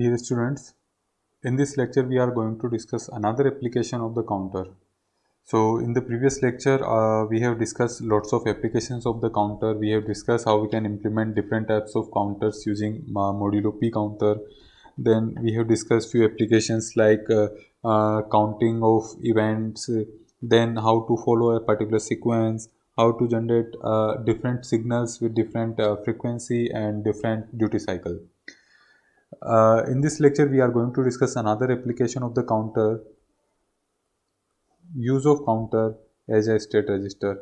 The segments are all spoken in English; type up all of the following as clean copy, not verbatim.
Dear students, in this lecture we are going to discuss another application of the counter. So in the previous lecture we have discussed lots of applications of the counter. We have discussed how we can implement different types of counters using modulo P counter. Then we have discussed few applications like counting of events, then how to follow a particular sequence, how to generate different signals with different frequency and different duty cycle. In this lecture, we are going to discuss another application of the counter, use of counter as a state register.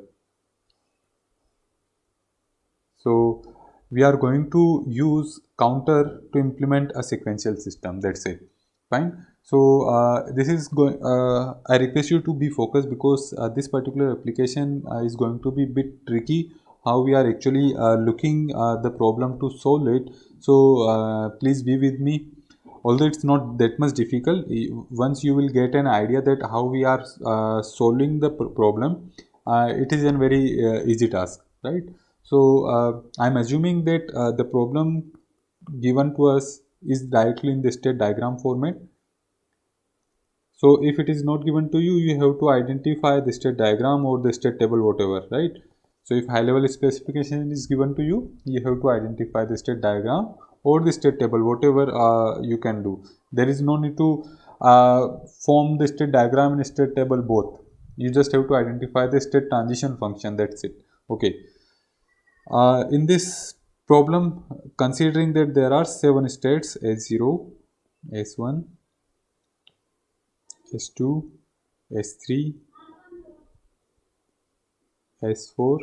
So, we are going to use counter to implement a sequential system. That's it. Fine. So, this is going. I request you to be focused because this particular application is going to be a bit tricky. How we are actually looking the problem to solve it. So, please be with me. Although it's not that much difficult, once you will get an idea that how we are solving the problem, it is a very easy task, right? So I'm assuming that the problem given to us is directly in the state diagram format. So if it is not given to you, you have to identify the state diagram or the state table, whatever, right? So if high level specification is given to you, you have to identify the state diagram or the state table, whatever you can do. There is no need to form the state diagram and state table both. You just have to identify the state transition function. That's it. Okay. In this problem, considering that there are 7 states S0, S1, S2, S3, S4,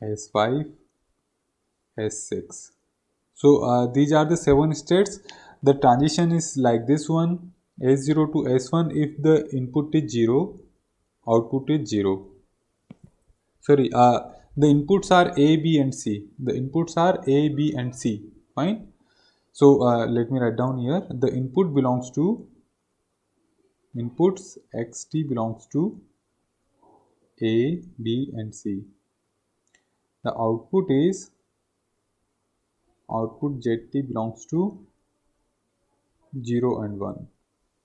S5, S6. So these are the 7 states. The transition is like this one, S0 to S1. If the input is 0, output is 0. Sorry, the inputs are A, B and C. The inputs are A, B and C. Fine. So let me write down here. The input belongs to inputs xt belongs to A, B and C. The output is output zt belongs to 0 and 1.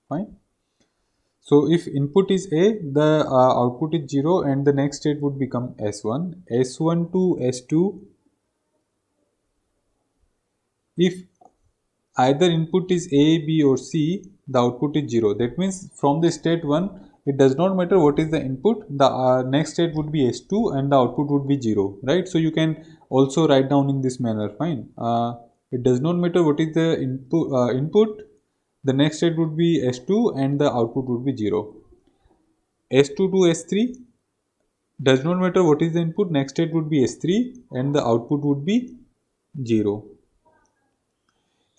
Fine. So if input is A, the output is 0 and the next state would become S1. S1 to S2. If either input is A, B or C, the output is 0. That means from the state 1, it does not matter what is the input, the next state would be S2 and the output would be 0, right? So you can also write down in this manner, fine. It does not matter what is the input, the next state would be S2 and the output would be 0. S2 to S3, does not matter what is the input, next state would be S3 and the output would be 0.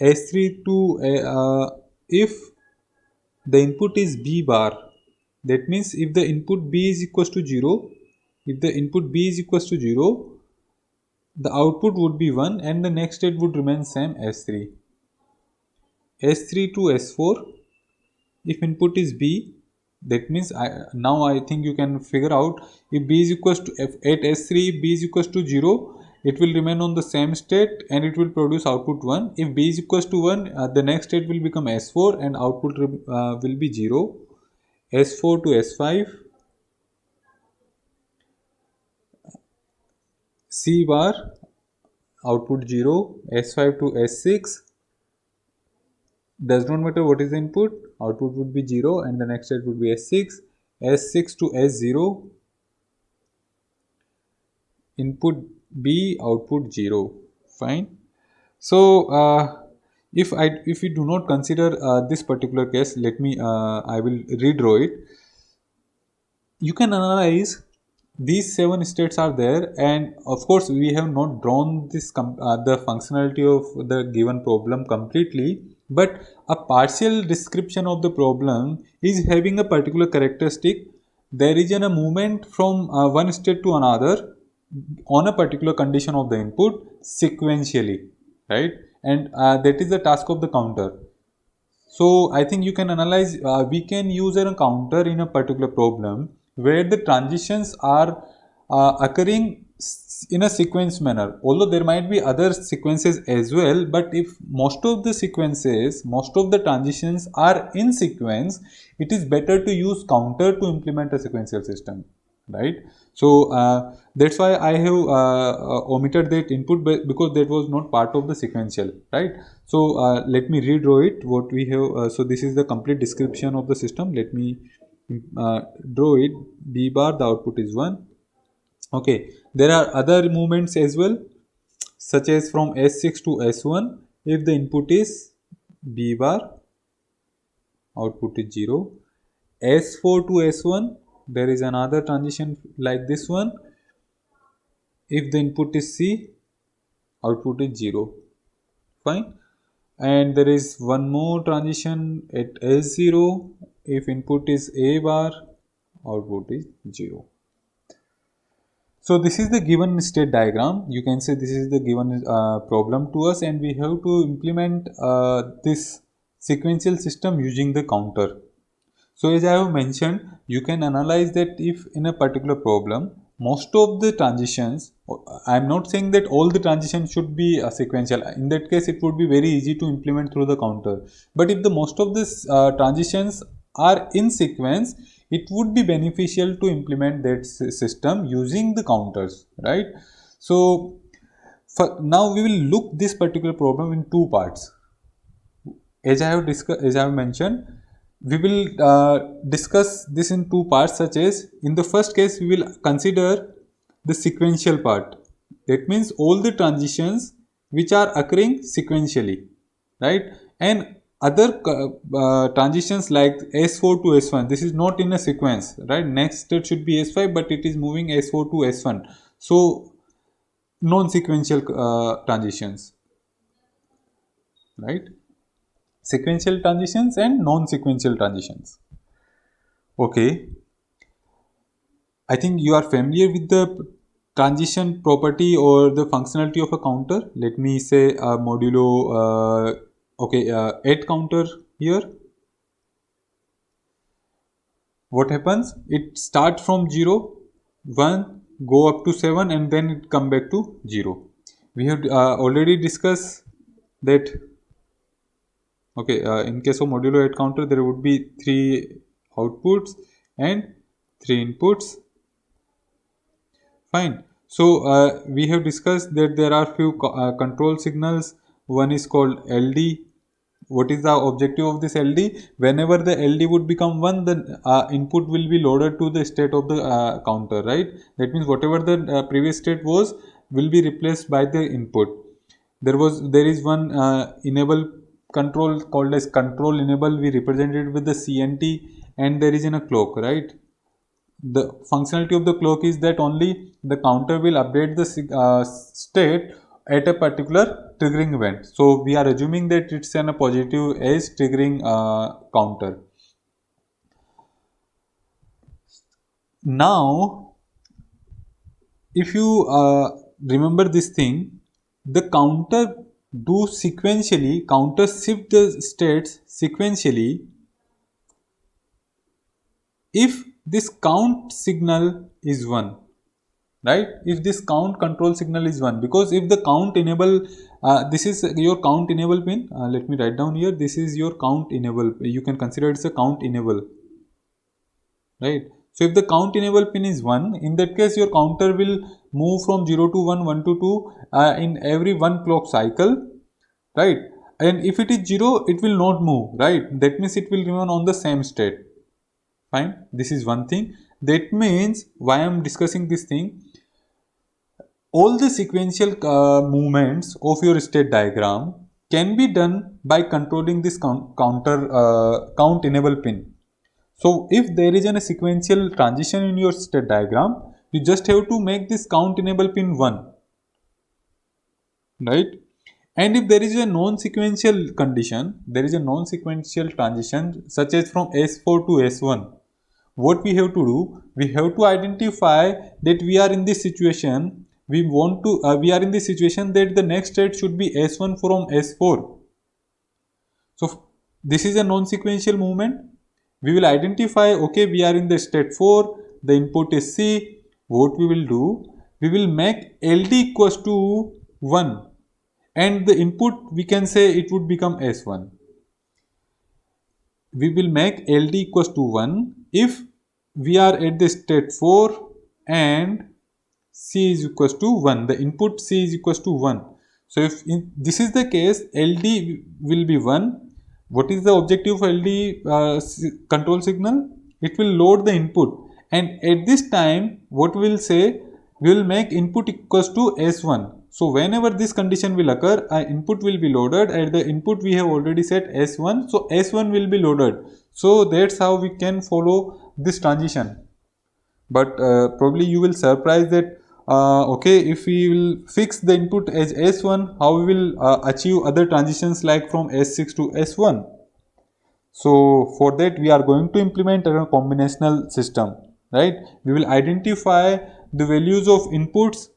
S3 to if the input is B bar, that means if the input B is equals to 0, if the input B is equals to 0, the output would be 1 and the next state would remain same S3. S3 to S4, if input is B, that means now I think you can figure out if B is equals to at S3, B is equals to 0, it will remain on the same state and it will produce output 1. If B is equals to 1, the next state will become S4 and output will be 0. S4 to S5, C bar, output 0. S5 to S6, does not matter what is the input, output would be 0 and the next state would be S6. S6 to S0, input B, output 0. Fine. So if we do not consider this particular case, let me I will redraw it. You can analyze these 7 states are there, and of course we have not drawn this the functionality of the given problem completely, but a partial description of the problem is having a particular characteristic. There is a movement from one state to another on a particular condition of the input sequentially, right? And that is the task of the counter. So I think you can analyze, we can use a counter in a particular problem where the transitions are occurring in a sequence manner. Although there might be other sequences as well, but if most of the sequences, most of the transitions are in sequence, it is better to use counter to implement a sequential system, right? So that's why I have omitted that input, because that was not part of the sequential, right? So let me redraw it. What we have, so this is the complete description of the system. Let me draw it. B bar, the output is 1. Okay, there are other movements as well, such as from S6 to S1. If the input is B bar, output is 0. S4 to S1, there is another transition like this one. If the input is C, output is 0. Fine. And there is one more transition at S0. If input is A bar, output is 0. So this is the given state diagram. You can say this is the given problem to us, and we have to implement this sequential system using the counter. So as I have mentioned, you can analyze that if in a particular problem, most of the transitions, I am not saying that all the transitions should be sequential. In that case, it would be very easy to implement through the counter. But if the most of these transitions are in sequence, it would be beneficial to implement that system using the counters, right? So now we will look this particular problem in two parts. As I have discussed, as I have mentioned, we will discuss this in two parts, such as in the first case we will consider the sequential part. That means all the transitions which are occurring sequentially, right? And other transitions like S4 to S1, this is not in a sequence, right? Next state should be S5, but it is moving S4 to S1. So non-sequential transitions, right? Sequential transitions and non-sequential transitions. Okay, I think you are familiar with the transition property or the functionality of a counter. Let me say a modulo, add counter here. What happens? It starts from 0, 1, go up to 7, and then it come back to 0. We have already discussed that. Okay, in case of modulo add counter, there would be 3 outputs and 3 inputs. Fine. So we have discussed that there are few control signals. One is called LD. What is the objective of this LD? Whenever the LD would become 1, the input will be loaded to the state of the counter, right? That means whatever the previous state was will be replaced by the input. There is one enable control called as control enable. We represented with the CNT, and there is in a clock, right? The functionality of the clock is that only the counter will update the state at a particular triggering event. So we are assuming that it's a positive edge triggering counter. Now, if you remember this thing, the counter do sequentially, counter shift the states sequentially if this count signal is 1, right? If this count control signal is 1, because if the count enable, this is your count enable pin. Let me write down here, this is your count enable. You can consider it as a count enable, right? So if the count enable pin is 1, in that case your counter will move from 0 to 1, 1 to 2 in every 1 clock cycle, right? And if it is 0, it will not move, right? That means it will remain on the same state. Fine, this is one thing. That means why I am discussing this thing, all the sequential movements of your state diagram can be done by controlling this count enable pin. So if there is a sequential transition in your state diagram, you just have to make this count enable pin 1, right? And if there is a non-sequential condition, there is a non-sequential transition such as from S4 to S1, what we have to do, we have to identify that we are in this situation, we are in this situation that the next state should be S1 from S4. So this is a non-sequential movement. We will identify, okay, we are in the state 4, the input is C. What we will do, we will make LD equals to 1 and the input we can say it would become S1. We will make LD equals to 1 if we are at the state 4 and C is equals to 1. The input C is equals to 1. So if this is the case, LD will be 1. What is the objective of LD control signal? It will load the input, and at this time what we will say, we will make input equals to S1. So whenever this condition will occur, input will be loaded. At the input we have already set S1, so S1 will be loaded. So that's how we can follow this transition. But probably you will surprise that okay, if we will fix the input as S1, how we will achieve other transitions like from S6 to S1. So for that we are going to implement a combinational system, right? We will identify the values of inputs,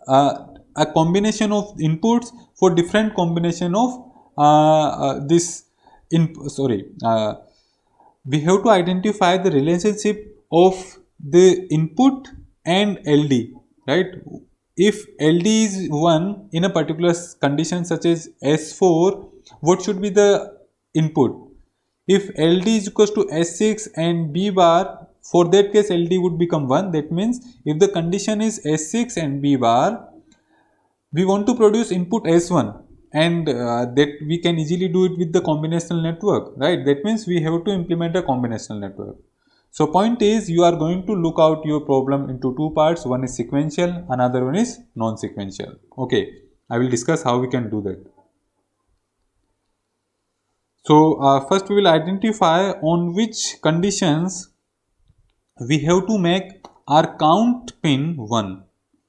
a combination of inputs for different combination of we have to identify the relationship of the input and LD, right? If LD is 1 in a particular condition such as S4, what should be the input? If LD is equals to S6 and B bar, for that case LD would become 1. That means if the condition is S6 and B bar, we want to produce input S1, and that we can easily do it with the combinational network, right? That means we have to implement a combinational network. So point is, you are going to look out your problem into two parts. One is sequential, another one is non-sequential. Okay, I will discuss how we can do that. So first we will identify on which conditions we have to make our count pin 1,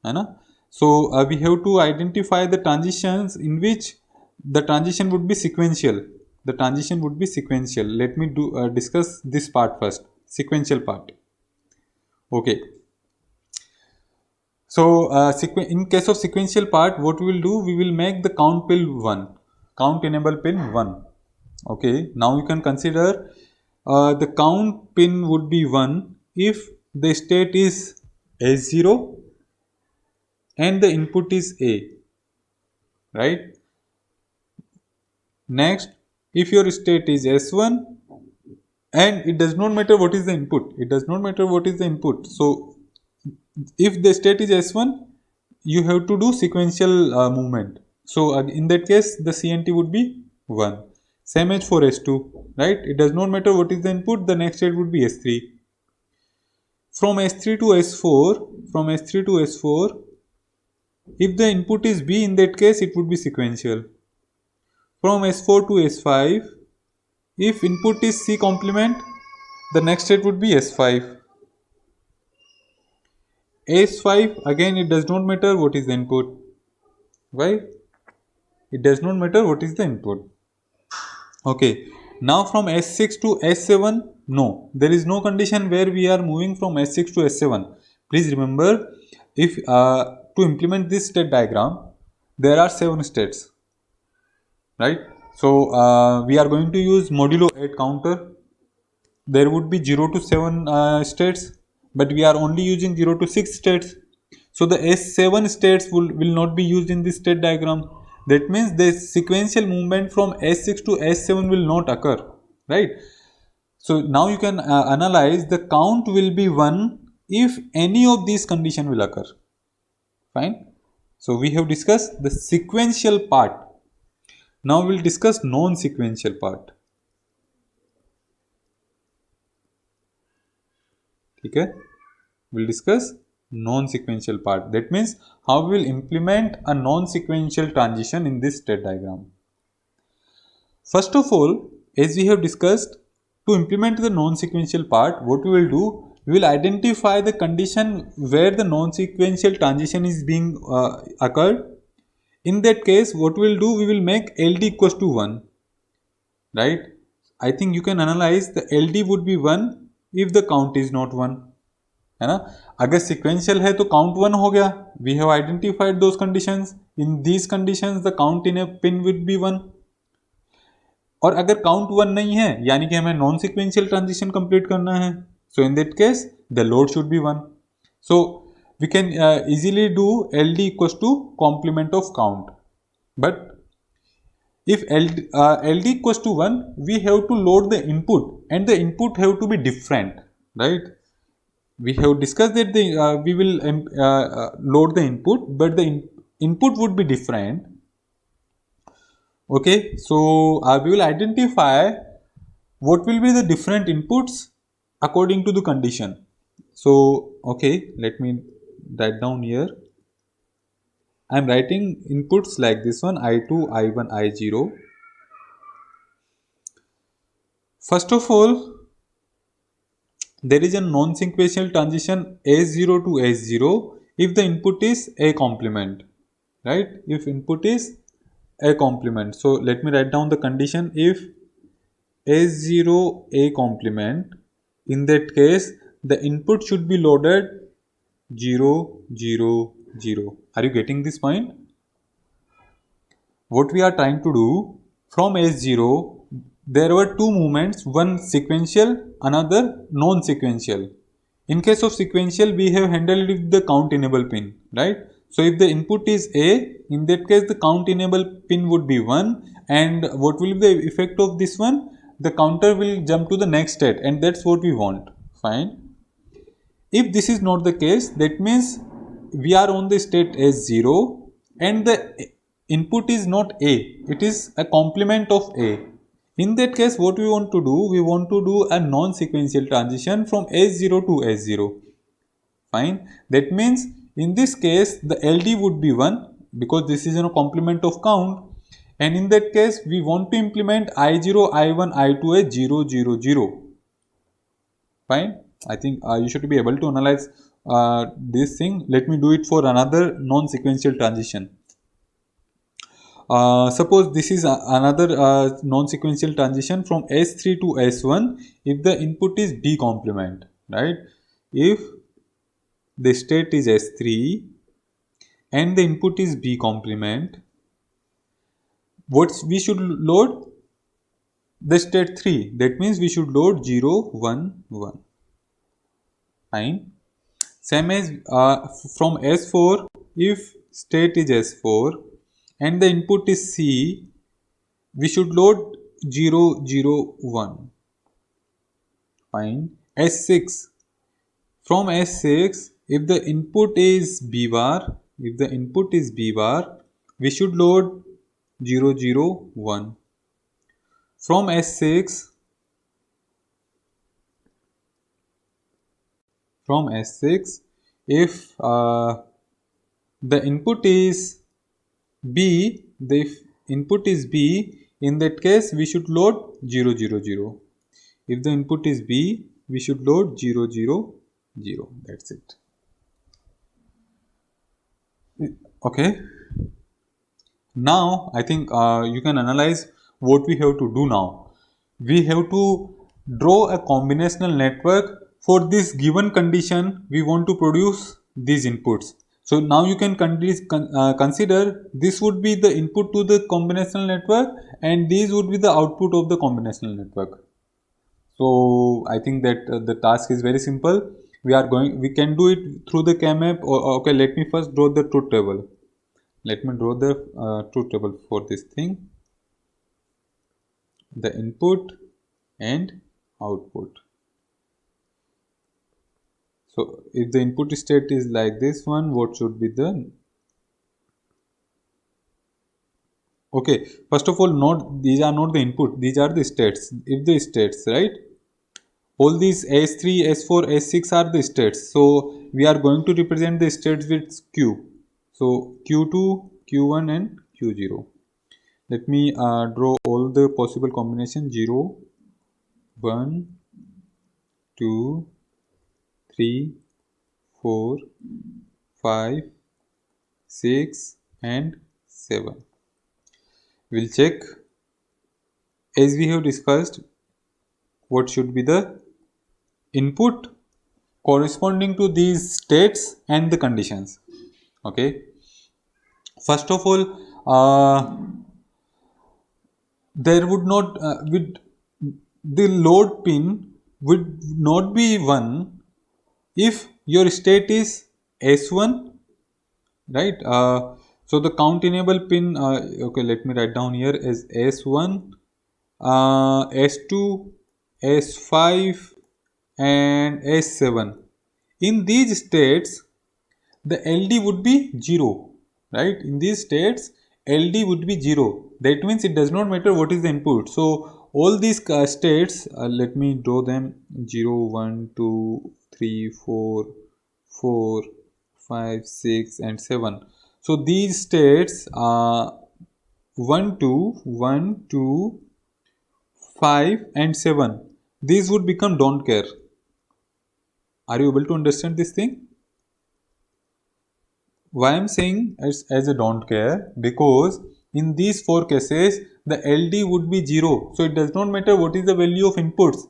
right? So we have to identify the transitions in which the transition would be sequential. The transition would be sequential. Let me discuss this part first. Sequential part. Okay. So in case of sequential part, what we will do? We will make the count pin 1. Count enable pin 1. Okay. Now you can consider the count pin would be 1 if the state is S0 and the input is A, right? Next, if your state is S1 and it does not matter what is the input, so if the state is S1, you have to do sequential movement. So in that case the CNT would be 1. Same as for S2, right? It does not matter what is the input, the next state would be S3. From S3 to S4, if the input is B, in that case it would be sequential. From S4 to S5, if input is C complement, the next state would be S5. S5, again it does not matter what is the input. Why? It does not matter what is the input. Okay. Now from S6 to S7, no. There is no condition where we are moving from S6 to S7. Please remember, if to implement this state diagram, there are 7 states, right? So we are going to use modulo 8 counter. There would be 0 to 7 states, but we are only using 0 to 6 states. So the S7 states will not be used in this state diagram. That means the sequential movement from S6 to S7 will not occur, right? So now you can analyze the count will be 1 if any of these conditions will occur. Fine. So we have discussed the sequential part. Now we will discuss non-sequential part. Okay. We will discuss non-sequential part. That means how we will implement a non-sequential transition in this state diagram. First of all, as we have discussed, to implement the non-sequential part, what we will do, we will identify the condition where the non-sequential transition is being occurred. In that case, what we will do, we will make LD equals to 1, right? I think you can analyze the LD would be 1 if the count is not 1, है ना? अगर sequential है तो count 1 हो गया. We have identified those conditions. In these conditions, the count in a pin would be 1. और अगर count 1 नहीं है, यानी कि हमें non sequential transition complete करना है. So in that case, the load should be 1. So we can easily do LD equals to complement of count. But if LD equals to 1, we have to load the input, and the input have to be different, right? We have discussed that we will load the input, but the input would be different. Okay, so we will identify what will be the different inputs according to the condition. So, okay, let me write down here. I am writing inputs like this one: I2, I1, I0. First of all, there is a non-sequential transition S0 to S0 if the input is a complement, right? If input is a complement. So, let me write down the condition. If S0 a complement, in that case the input should be loaded 0, 0, 0. Are you getting this point? What we are trying to do, from S0 there were two movements, one sequential, another non-sequential. In case of sequential, we have handled with the count enable pin, right? So if the input is A, in that case the count enable pin would be 1, and what will be the effect of this one? The counter will jump to the next state, and that's what we want. Fine. If this is not the case, that means we are on the state S0 and the input is not A, it is a complement of A. In that case, what we want to do? We want to do a non-sequential transition from S0 to S0. Fine. That means in this case, the LD would be 1 because this is a complement of count. And in that case, we want to implement I0, I1, I2 as 0, 0, 0. Fine. I think you should be able to analyze this thing. Let me do it for another non-sequential transition. Suppose this is another non-sequential transition from S3 to S1 if the input is B complement, right? If the state is S3 and the input is B complement, what we should load? The state 3. That means we should load 0, 1, 1. Fine. Same as from S4, if state is S4 and the input is C, we should load 0, 0, 1. Fine. S6. From S6, if the input is B bar, we should load 0, 0, 1. From S6, if the input is B, in that case we should load 0, 0, 0. If the input is B, we should load 0, 0, 0. That's it. Okay. Now I think you can analyze what we have to do now. We have to draw a combinational network. For this given condition, we want to produce these inputs. So now you can consider this would be the input to the combinational network and these would be the output of the combinational network. So I think that the task is very simple. We can do it through the CAMAP. Okay, let me first draw the truth table. Let me draw the truth table for this thing. The input and output. So if the input state is like this one, what should be the? Okay, first of all, these are not the input, these are the states. If the states, right? All these S3, S4, S6 are the states. So we are going to represent the states with Q. So Q2, Q1 and Q0. Let me draw all the possible combinations: 0, 1, 2, 3, 4, 5, 6 and 7. We'll check, as we have discussed, what should be the input corresponding to these states and the conditions. Okay. First of all, there would not the load pin would not be 1 if your state is S1, right? So the count enable pin, okay, let me write down here as S1, S2, S5 and S7. In these states, the LD would be 0, right? In these states, LD would be 0. That means it does not matter what is the input. So all these states, let me draw them: 0, 1, 2, 3, 4, 4, 5, 6 and 7. So these states are 1, 2, 1, 2, 5 and 7. These would become don't care. Are you able to understand this thing? Why I'm saying as a don't care? Because in these four cases, the LD would be 0. So it does not matter what is the value of inputs.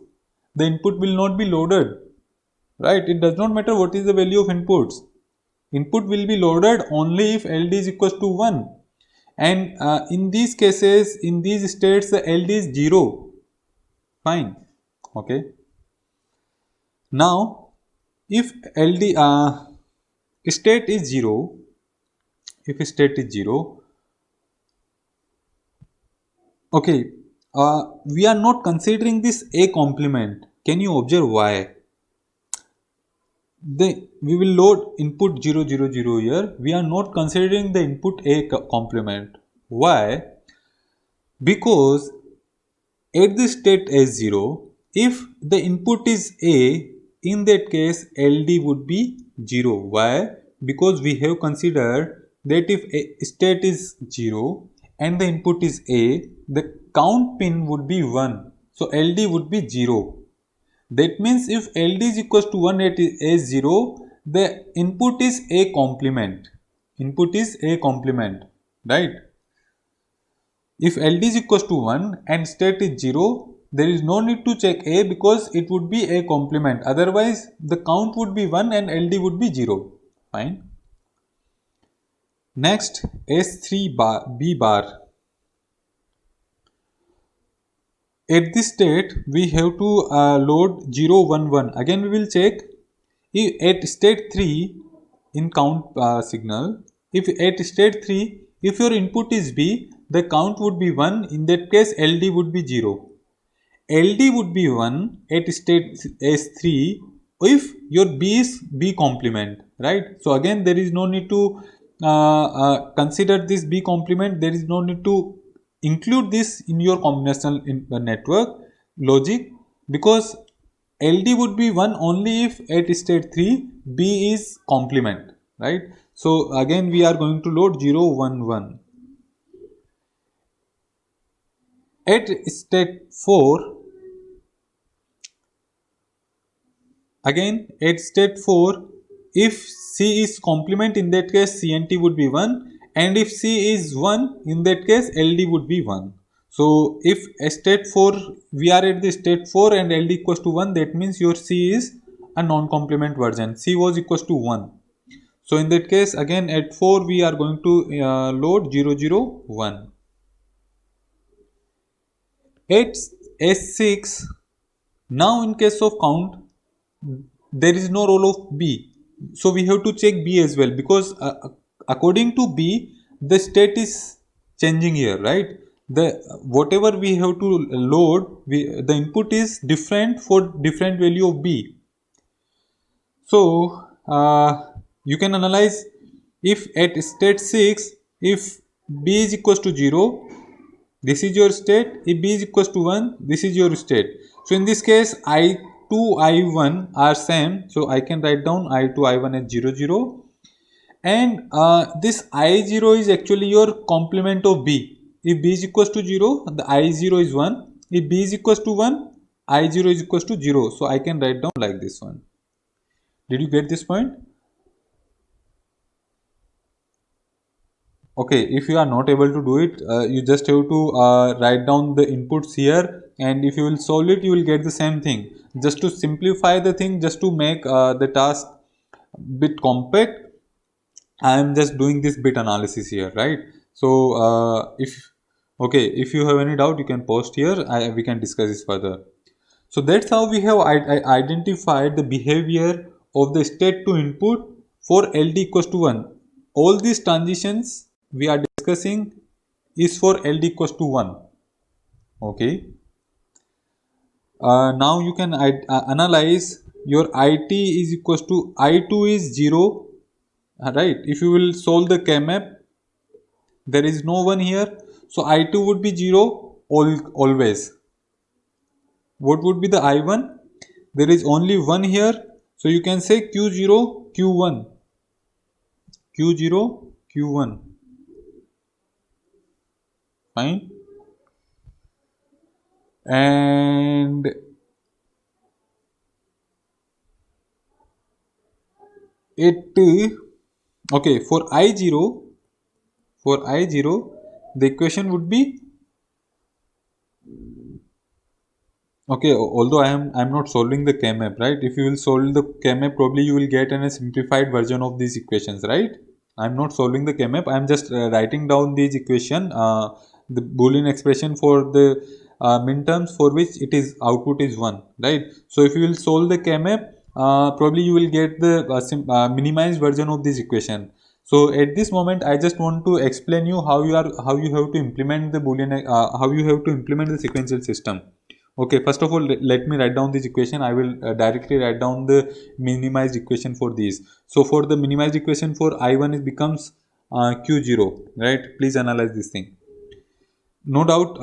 The input will not be loaded, right? It does not matter what is the value of inputs. Input will be loaded only if LD is equals to 1. And in these cases, in these states, the LD is 0. Fine. Okay. Now, if LD state is 0, if state is 0, okay, we are not considering this a complement. Can you observe why? We will load input 0 0 0 here. We are not considering the input a complement. Why? Because at the state S0, if the input is A, in that case LD would be 0. Why? Because we have considered that if a state is 0 and the input is A, the count pin would be 1. So LD would be 0. That means if LD is equals to 1 at S0, the input is A complement. Input is A complement, right? If LD is equals to 1 and state is 0, there is no need to check A because it would be A complement. Otherwise, the count would be 1 and LD would be 0. Fine. Next, S3 bar, B bar. At this state, we have to load 0, 1, 1. Again, we will check if at state 3 in count signal. If at state 3, if your input is B, the count would be 1. In that case, LD would be 0. LD would be 1 at state S3 if your B is B complement, right? So again, there is no need to consider this B complement. There is no need to include this in your combinational network logic, because LD would be 1 only if at state 3 B is complement, right? So again, we are going to load 0, 1, 1. At state 4, again at state 4, if C is complement, in that case CNT would be 1, and if C is 1, in that case LD would be 1. So if state 4, we are at the state 4 and LD equals to 1, that means your C is a non-complement version. C was equals to 1. So in that case, again at 4 we are going to load 0 0 1. At S6, now in case of count, there is no role of B. So we have to check B as well, because according to B, the state is changing here, right? The whatever we have to load, the input is different for different value of B. So you can analyze, if at state 6, if B is equals to 0, this is your state. If B is equals to 1, this is your state. So in this case, I2, I1 are same. So I can write down I2, I1 as 0 0. And this I0 is actually your complement of B. If B is equals to 0, the I0 is 1. If B is equals to 1, I0 is equals to 0. So I can write down like this one. Did you get this point? Okay, if you are not able to do it, you just have to write down the inputs here, and if you will solve it, you will get the same thing. Just to simplify the thing, just to make the task bit compact, I am just doing this bit analysis here, right? So if you have any doubt, you can post here. We can discuss this further. So that's how we have identified the behavior of the state to input for LD equals to 1, all these transitions we are discussing is for LD equals to 1. Okay. Now you can analyze your IT is equals to I2 is 0, right? If you will solve the K-map, there is no 1 here, so I2 would be 0 always. What would be the I1? There is only 1 here, so you can say Q0 Q1, Q0 Q1, fine. And it okay, for I0, the equation would be, okay, although I'm not solving the K-map, right? If you will solve the K-map, probably you will get a simplified version of these equations, right? I'm not solving the K-map, I'm just writing down these equation, the Boolean expression for the minterms for which it is output is 1, right? So if you will solve the K-map, probably you will get the minimized version of this equation. So at this moment, I just want to explain you how you have to implement the Boolean, how you have to implement the sequential system. Okay, first of all, let me write down this equation. I will directly write down the minimized equation for these. So for the minimized equation for I1, it becomes Q0, right? Please analyze this thing. No doubt,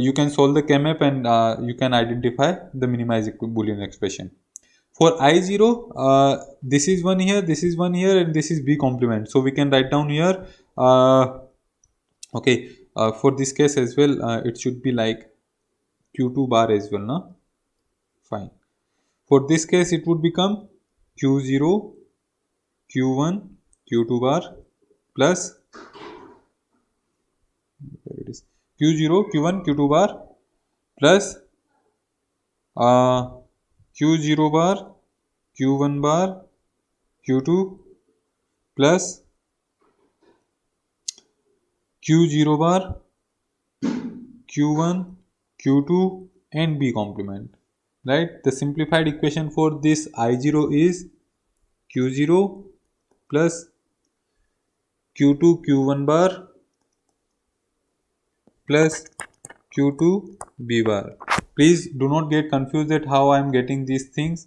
you can solve the K-map and you can identify the minimized Boolean expression. For I0, this is one here, this is one here, and this is B complement. So we can write down here, okay, for this case as well, it should be like Q2 bar as well, no? Fine. For this case, it would become Q0, Q1, Q2 bar plus, where it is, Q0, Q1, Q2 bar plus Q0 bar, Q1 bar, Q2 plus Q0 bar, Q1, Q2 and B complement, right? The simplified equation for this I0 is Q0 plus Q2 Q1 bar plus Q2 B bar. Please do not get confused at how I am getting these things.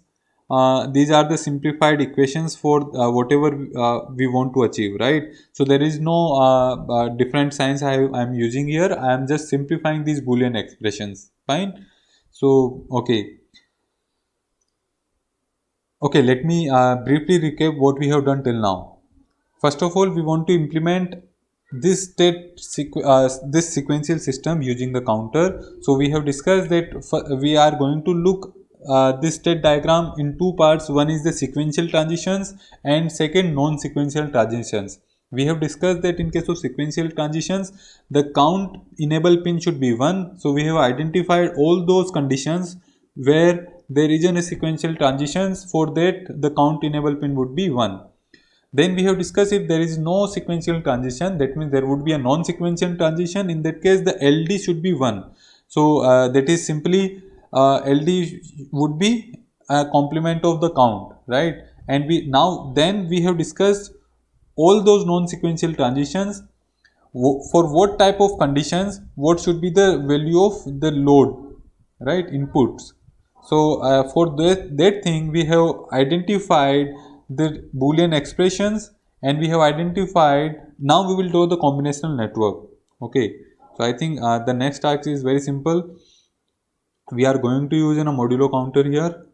These are the simplified equations for whatever we want to achieve, right? So there is no different signs I am using here. I am just simplifying these Boolean expressions. Fine. So okay. Let me briefly recap what we have done till now. First of all, we want to implement this this sequential system using the counter. So we have discussed that we are going to look this state diagram in two parts. One is the sequential transitions and second non-sequential transitions. We have discussed that in case of sequential transitions, the count enable pin should be 1. So we have identified all those conditions where there is a sequential transitions. For that, the count enable pin would be 1. Then we have discussed if there is no sequential transition, that means there would be a non-sequential transition. In that case, the LD should be 1. So that is simply LD would be a complement of the count, right? And then we have discussed all those non-sequential transitions. For what type of conditions, what should be the value of the load, right? Inputs. So for that thing, we have identified the Boolean expressions and we have identified, now we will draw the combinational network. Okay. So I think the next task is very simple. We are going to use a modulo counter here.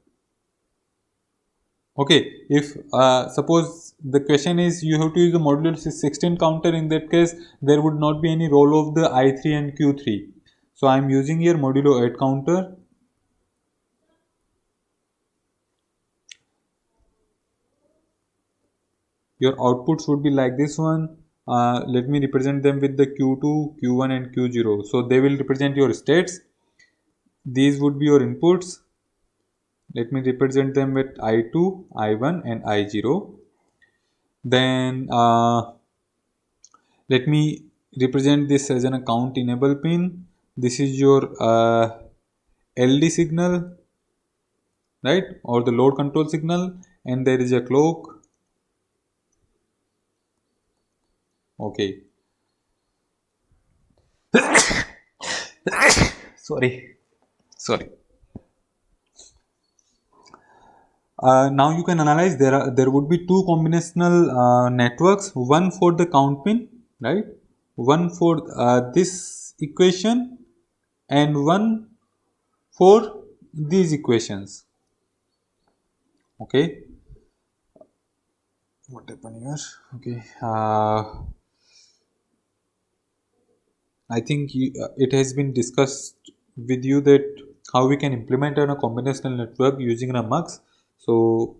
Okay, if suppose the question is you have to use the modulo 16 counter, in that case there would not be any role of the I3 and Q3. So I am using here modulo 8 counter. Your outputs would be like this one. Let me represent them with the Q2, Q1 and Q0. So they will represent your states. These would be your inputs. Let me represent them with I2, I1 and I0. Then let me represent this as an account enable pin. This is your LD signal, right, or the load control signal, and there is a clock. Okay. Sorry. Now you can analyze, there would be two combinational networks, one for the count pin, right, one for this equation, and one for these equations. Okay, what happened here? Okay, I think it has been discussed with you that how we can implement on a combinational network using a mux. So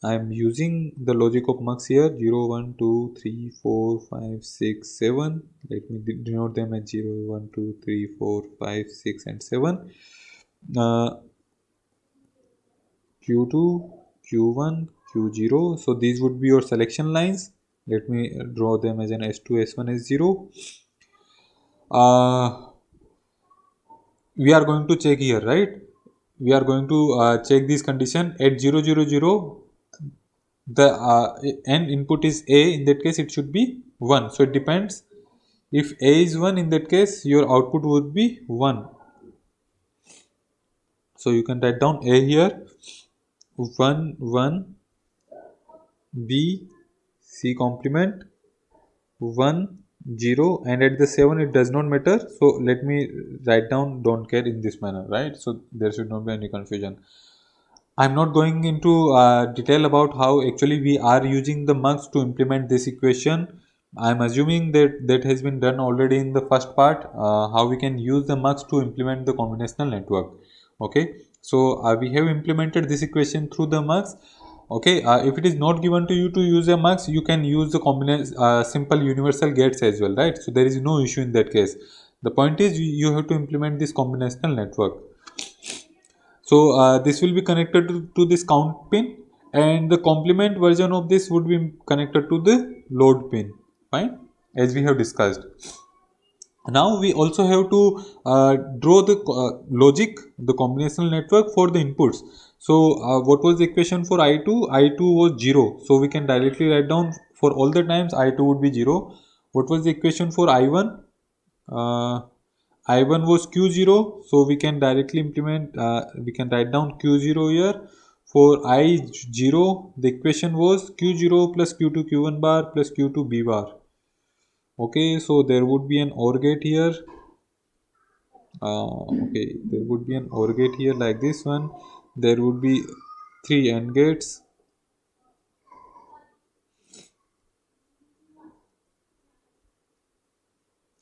I am using the logic of mux here: 0, 1, 2, 3, 4, 5, 6, 7. Let me denote them as 0, 1, 2, 3, 4, 5, 6, and 7. Q2, Q1, Q0. So these would be your selection lines. Let me draw them as an S2, S1, S0. We are going to check here, right? We are going to check this condition at 0, 0, 0. The n input is A. In that case, it should be 1. So it depends. If A is 1, in that case, your output would be 1. So you can write down A here, 1, 1, B, C complement, 1, 0, and at the 7 it does not matter. So let me write down don't care in this manner, right? So there should not be any confusion. I'm not going into detail about how actually we are using the mux to implement this equation. I'm assuming that that has been done already in the first part, how we can use the mux to implement the combinational network. Okay, so we have implemented this equation through the mux. Okay, if it is not given to you to use a mux, you can use the simple universal gates as well, right? So there is no issue in that case. The point is you have to implement this combinational network. So this will be connected to this count pin, and the complement version of this would be connected to the load pin, fine, as we have discussed. Now we also have to draw the logic, the combinational network for the inputs. So what was the equation for I2? I2 was 0. So we can directly write down for all the times I2 would be 0. What was the equation for I1? I1 was Q0. So we can directly implement, we can write down Q0 here. For I0, the equation was Q0 plus Q2 Q1 bar plus Q2 B bar. Okay, so there would be an OR gate here. Okay, there would be an OR gate here like this one. There would be 3 AND gates.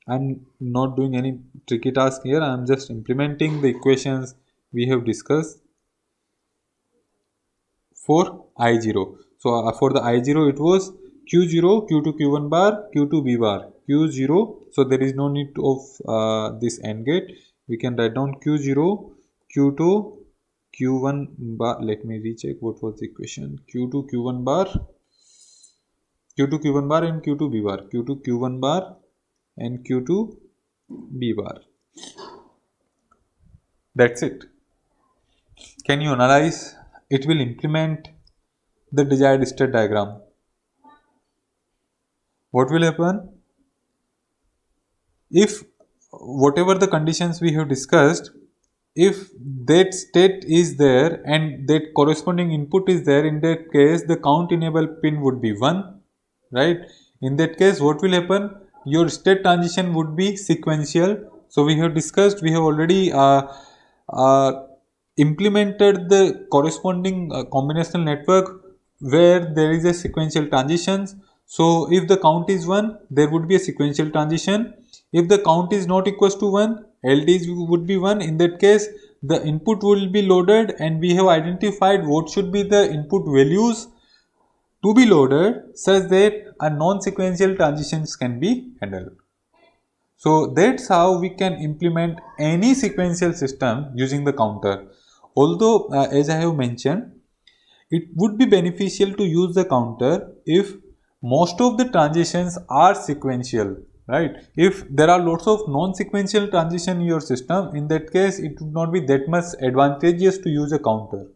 I'm not doing any tricky task here. I'm just implementing the equations we have discussed for I0. So for the I0 it was Q0, Q2 Q1 bar, Q2 B bar, Q0. So there is no need of this AND gate. We can write down Q0, Q2, Q1 bar. Let me recheck what was the equation. Q2 Q1 bar, Q2 Q1 bar, and Q2 B bar, Q2 Q1 bar and Q2 B bar. That's it. Can you analyze? It will implement the desired state diagram. What will happen? If whatever the conditions we have discussed, if that state is there and that corresponding input is there, in that case the count enable pin would be 1, right? In that case what will happen? Your state transition would be sequential. So we have discussed, we have already implemented the corresponding combinational network where there is a sequential transitions. So if the count is 1, there would be a sequential transition. If the count is not equals to 1, LDs would be 1. In that case, the input will be loaded, and we have identified what should be the input values to be loaded such that a non-sequential transitions can be handled. So that's how we can implement any sequential system using the counter. Although as I have mentioned, it would be beneficial to use the counter if most of the transitions are sequential, right? If there are lots of non-sequential transition in your system, in that case it would not be that much advantageous to use a counter.